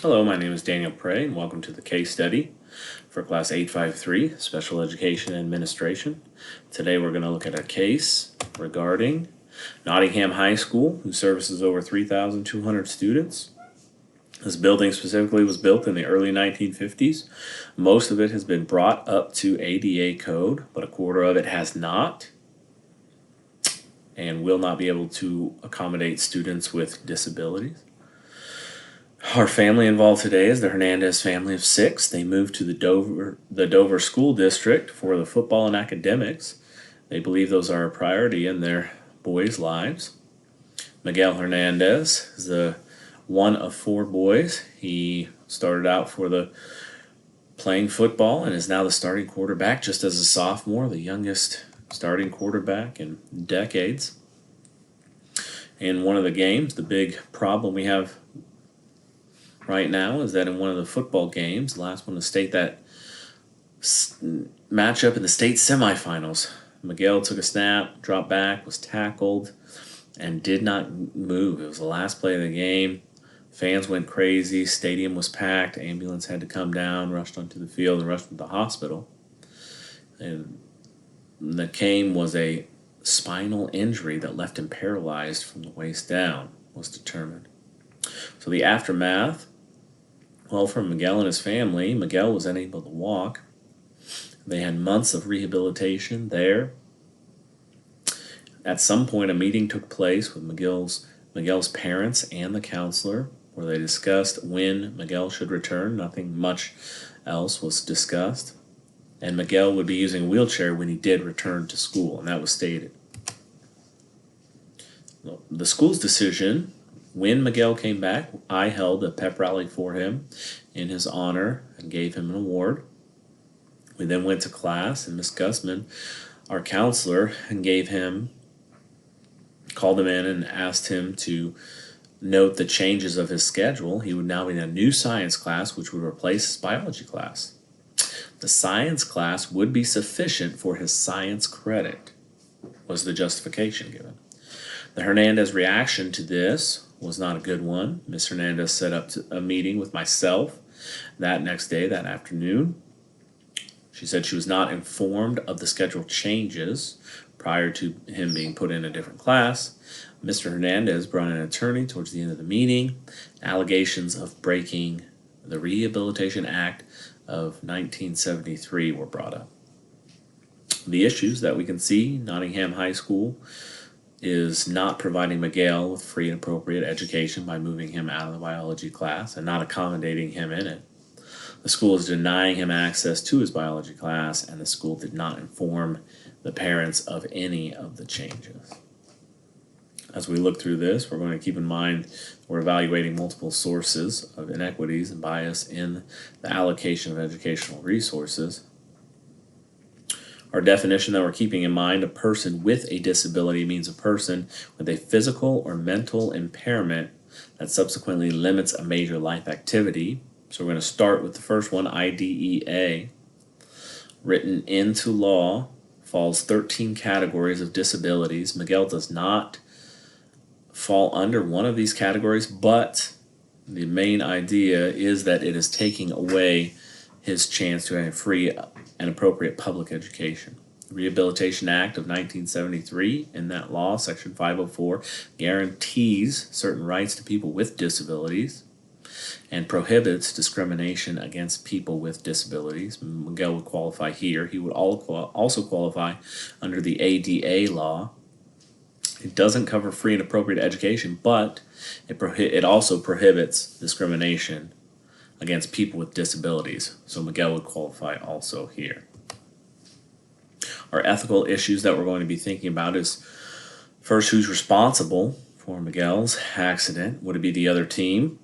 Hello, my name is Daniel Prey, and welcome to the case study for Class 853, Special Education Administration. Today we're going to look at a case regarding Nottingham High School, who services over 3,200 students. This building specifically was built in the early 1950s. Most of it has been brought up to ADA code, but a quarter of it has not and will not be able to accommodate students with disabilities. Our family involved today is the Hernandez family of 6. They moved to the Dover School District for the football and academics. They believe those are a priority in their boys' lives. Miguel Hernandez is the one of 4 boys. He started out for the playing football and is now the starting quarterback just as a sophomore, the youngest starting quarterback in decades. In one of the games, the big problem we have right now is that in one of the football games, the last one to state that matchup in the state semifinals, Miguel took a snap, dropped back, was tackled, and did not move. It was the last play of the game. Fans went crazy. Stadium was packed. Ambulance had to come down, rushed onto the field, and rushed to the hospital. And the game was a spinal injury that left him paralyzed from the waist down, was determined. So the aftermath, well, for Miguel and his family, Miguel was unable to walk. They had months of rehabilitation there. At some point, a meeting took place with Miguel's parents and the counselor, where they discussed when Miguel should return. Nothing much else was discussed. And Miguel would be using a wheelchair when he did return to school, and that was stated. The school's decision, when Miguel came back, I held a pep rally for him in his honor and gave him an award. We then went to class, and Miss Gusman, our counselor, called him in and asked him to note the changes of his schedule. He would now be in a new science class, which would replace his biology class. The science class would be sufficient for his science credit, was the justification given. The Hernandez reaction to this was not a good one. Miss Hernandez set up a meeting with myself that next day, that afternoon. She said she was not informed of the schedule changes prior to him being put in a different class. Mr. Hernandez brought an attorney towards the end of the meeting. Allegations of breaking the Rehabilitation Act of 1973 were brought up. The issues that we can see, Nottingham High School is not providing Miguel with free and appropriate education by moving him out of the biology class and not accommodating him in it. The school is denying him access to his biology class, and the school did not inform the parents of any of the changes. As we look through this, we're going to keep in mind we're evaluating multiple sources of inequities and bias in the allocation of educational resources. Our definition that we're keeping in mind, a person with a disability means a person with a physical or mental impairment that subsequently limits a major life activity. So we're going to start with the first one, IDEA. Written into law, falls 13 categories of disabilities. Miguel does not fall under one of these categories, but the main idea is that it is taking away his chance to have free and appropriate public education. The Rehabilitation Act of 1973, in that law, Section 504, guarantees certain rights to people with disabilities and prohibits discrimination against people with disabilities. Miguel would qualify here. He would also qualify under the ADA law. It doesn't cover free and appropriate education, but it also prohibits discrimination against people with disabilities. So Miguel would qualify also here. Our ethical issues that we're going to be thinking about is, first, who's responsible for Miguel's accident? Would it be the other team?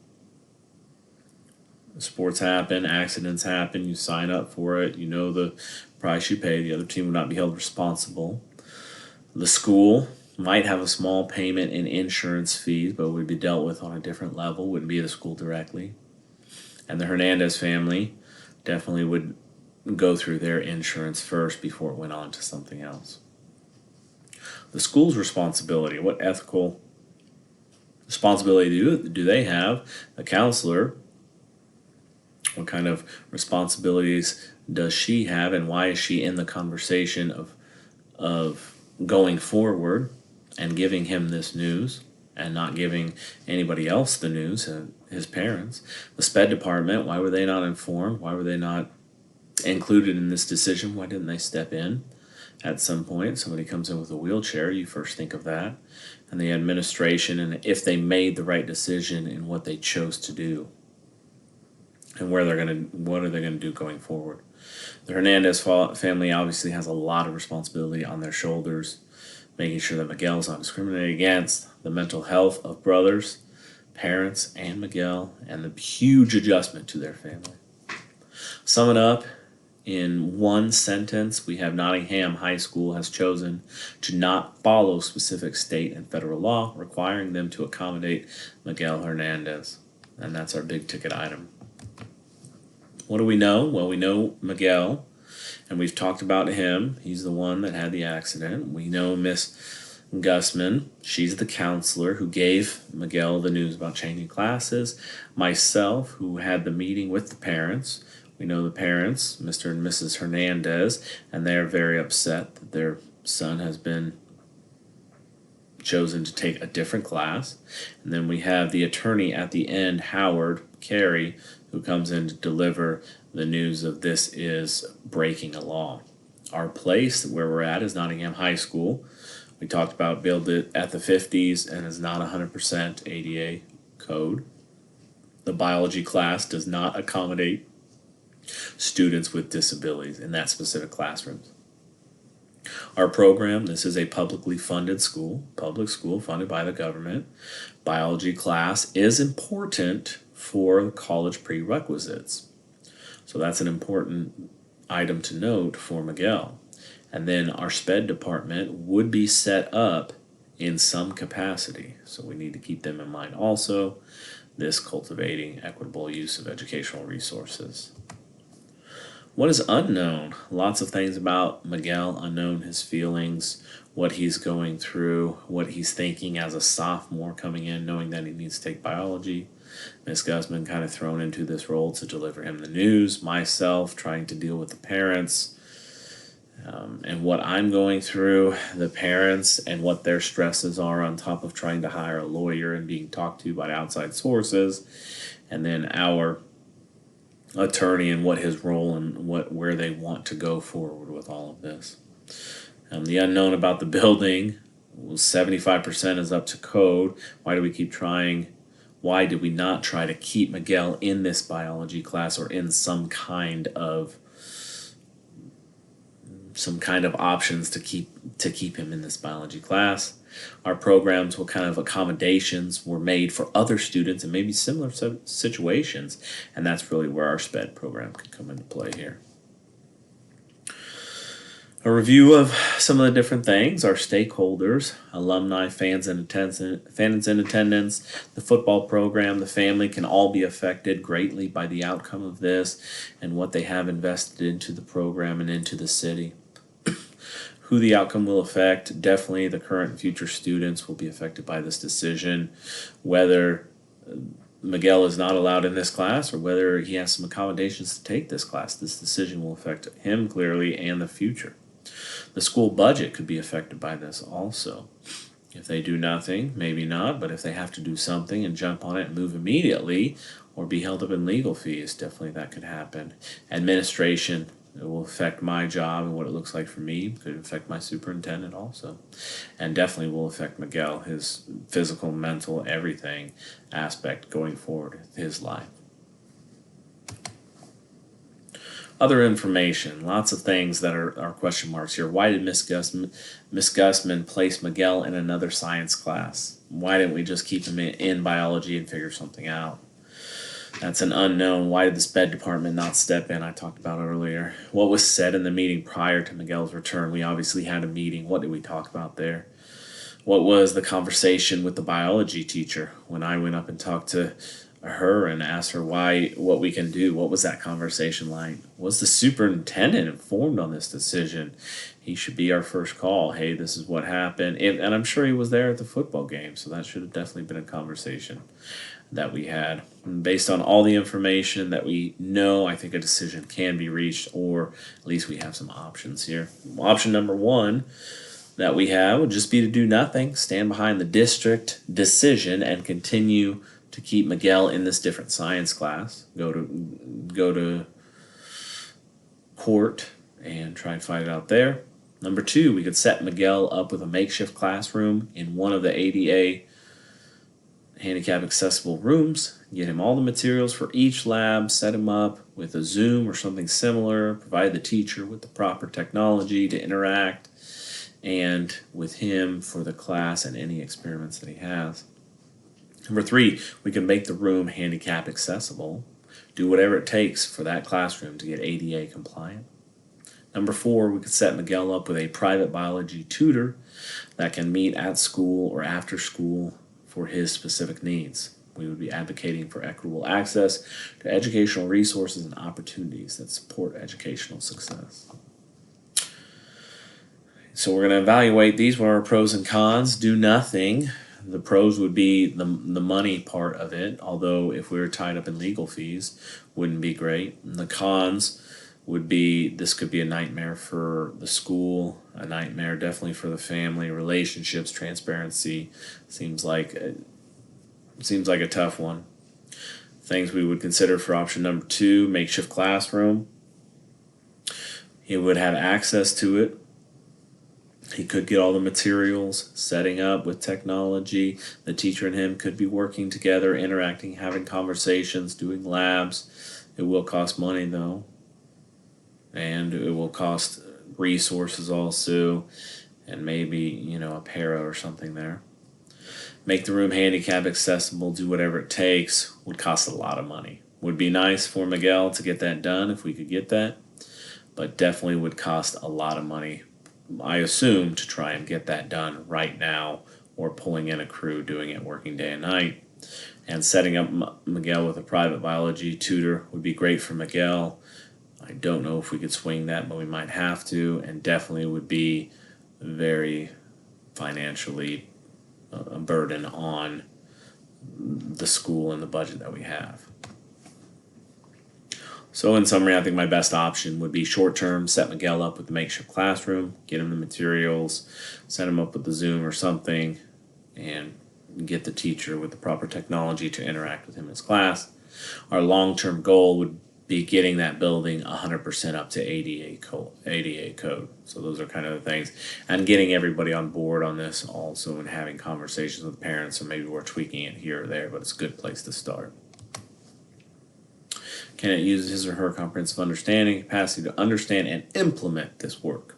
Sports happen, accidents happen, you sign up for it, you know the price you pay, the other team would not be held responsible. The school might have a small payment in insurance fees, but would be dealt with on a different level, wouldn't be the school directly. And the Hernandez family definitely would go through their insurance first before it went on to something else. The school's responsibility, what ethical responsibility do they have? The counselor What kind of responsibilities does she have, and why is she in the conversation of going forward and giving him this news and not giving anybody else the news, his parents? The SPED department, why were they not informed? Why were they not included in this decision? Why didn't they step in? At some point, somebody comes in with a wheelchair, you first think of that. And the administration, and if they made the right decision in what they chose to do, and what are they gonna do going forward. The Hernandez family obviously has a lot of responsibility on their shoulders, making sure that Miguel's not discriminated against, the mental health of brothers, parents, and Miguel, and the huge adjustment to their family. Sum it up in one sentence: we have Nottingham High School has chosen to not follow specific state and federal law requiring them to accommodate Miguel Hernandez. And that's our big ticket item. What do we know? Well, we know Miguel, and we've talked about him. He's the one that had the accident. We know Miss Gussman. She's the counselor who gave Miguel the news about changing classes. Myself, who had the meeting with the parents. We know the parents, Mr. and Mrs. Hernandez, and they're very upset that their son has been chosen to take a different class. And then we have the attorney at the end, Howard Carey, who comes in to deliver the news of this is breaking a law. Our place where we're at is Nottingham High School. We talked about built it at the 50s and is not 100% ADA code. The biology class does not accommodate students with disabilities in that specific classrooms. Our program, this is a publicly funded school, public school funded by the government. Biology class is important for the college prerequisites. So that's an important item to note for Miguel. And then our SPED department would be set up in some capacity. So we need to keep them in mind also, this cultivating equitable use of educational resources. What is unknown? Lots of things about Miguel unknown, his feelings, what he's going through, what he's thinking as a sophomore coming in, knowing that he needs to take biology. Miss Gussman kind of thrown into this role to deliver him the news, myself trying to deal with the parents, and what I'm going through, the parents, and what their stresses are on top of trying to hire a lawyer and being talked to by outside sources, and then our attorney and what his role and where they want to go forward with all of this. The unknown about the building, 75% is up to code. Why do we keep trying? Why did we not try to keep Miguel in this biology class or in some kind of options to keep him in this biology class? Our programs, what kind of accommodations were made for other students in maybe similar situations, and that's really where our SPED program can come into play here. A review of some of the different things, our stakeholders, alumni, fans in attendance, the football program, the family can all be affected greatly by the outcome of this and what they have invested into the program and into the city. Who the outcome will affect, definitely the current and future students will be affected by this decision, whether Miguel is not allowed in this class or whether he has some accommodations to take this class. This decision will affect him clearly and the future. The school budget could be affected by this also. If they do nothing, maybe not, but if they have to do something and jump on it and move immediately or be held up in legal fees, definitely that could happen. Administration, it will affect my job and what it looks like for me. It could affect my superintendent also. And definitely will affect Miguel, his physical, mental, everything aspect going forward with his life. Other information, lots of things that are question marks here. Why did Miss Gussman place Miguel in another science class? Why didn't we just keep him in biology and figure something out? That's an unknown. Why did the SPED department not step in? I talked about it earlier. What was said in the meeting prior to Miguel's return? We obviously had a meeting. What did we talk about there? What was the conversation with the biology teacher when I went up and talked to her and asked her what we can do? What was that conversation like? Was the superintendent informed on this decision? He should be our first call. Hey, this is what happened. And I'm sure he was there at the football game, so that should have definitely been a conversation. that we had. And based on all the information that we know, I think a decision can be reached, or at least we have some options here. Option number one that we have would just be to do nothing, stand behind the district decision, and continue to keep Miguel in this different science class. Go to court and try and fight it out there. Number two, we could set Miguel up with a makeshift classroom in one of the ADA handicap accessible rooms, get him all the materials for each lab, set him up with a Zoom or something similar, provide the teacher with the proper technology to interact, and with him for the class and any experiments that he has. Number three, we can make the room handicap accessible, do whatever it takes for that classroom to get ADA compliant. Number four, we could set Miguel up with a private biology tutor that can meet at school or after school for his specific needs. We would be advocating for equitable access to educational resources and opportunities that support educational success. So we're going to evaluate these. What are our pros and cons? Do nothing. The pros would be the money part of it, although if we were tied up in legal fees, wouldn't be great. And the cons would be this could be a nightmare for the school, a nightmare definitely for the family, relationships, transparency. Seems like a tough one. Things we would consider for option number two, makeshift classroom. He would have access to it. He could get all the materials, setting up with technology. The teacher and him could be working together, interacting, having conversations, doing labs. It will cost money though. And it will cost resources also, and maybe, a para or something there. Make the room handicap accessible, do whatever it takes, would cost a lot of money. Would be nice for Miguel to get that done if we could get that, but definitely would cost a lot of money, I assume, to try and get that done right now, or pulling in a crew doing it working day and night. And setting up Miguel with a private biology tutor would be great for Miguel. I don't know if we could swing that, but we might have to, and definitely would be very financially a burden on the school and the budget that we have. So in summary, I think my best option would be short term, set Miguel up with the makeshift classroom, get him the materials, set him up with the Zoom or something, and get the teacher with the proper technology to interact with him in his class. Our long-term goal would be getting that building 100% up to ADA code. So those are kind of the things. And getting everybody on board on this also, and having conversations with parents, so maybe we're tweaking it here or there, but it's a good place to start. Can it use his or her comprehensive understanding, capacity to understand and implement this work?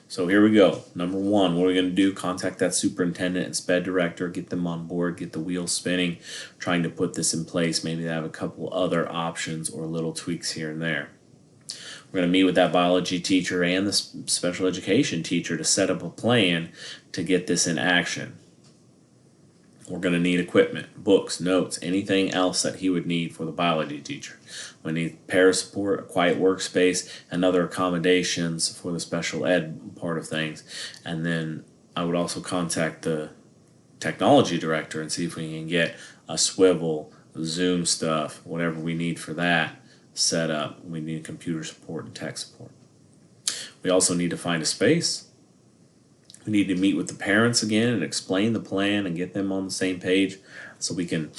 So here we go. Number one, what are we going to do? Contact that superintendent and SPED director, get them on board, get the wheels spinning, trying to put this in place. Maybe they have a couple other options or little tweaks here and there. We're going to meet with that biology teacher and the special education teacher to set up a plan to get this in action. We're going to need equipment, books, notes, anything else that he would need for the biology teacher. We need para support, a quiet workspace, and other accommodations for the special ed part of things. And then I would also contact the technology director and see if we can get a swivel, Zoom stuff, whatever we need for that set up. We need computer support and tech support. We also need to find a space. We need to meet with the parents again and explain the plan and get them on the same page so we can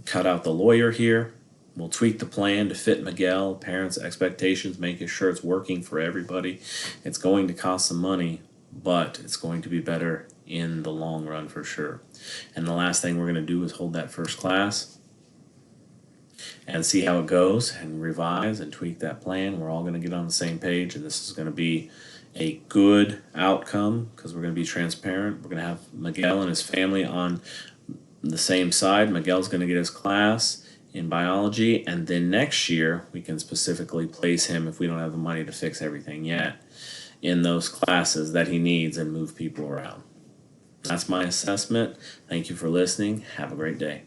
cut out the lawyer here. We'll tweak the plan to fit Miguel, parents' expectations, making sure it's working for everybody. It's going to cost some money, but it's going to be better in the long run for sure. And the last thing we're going to do is hold that first class and see how it goes and revise and tweak that plan. We're all going to get on the same page, and this is going to be a good outcome because we're going to be transparent. We're going to have Miguel and his family on the same side. Miguel's going to get his class in biology, and then next year we can specifically place him, if we don't have the money to fix everything yet, in those classes that he needs and move people around. That's my assessment. Thank you for listening. Have a great day.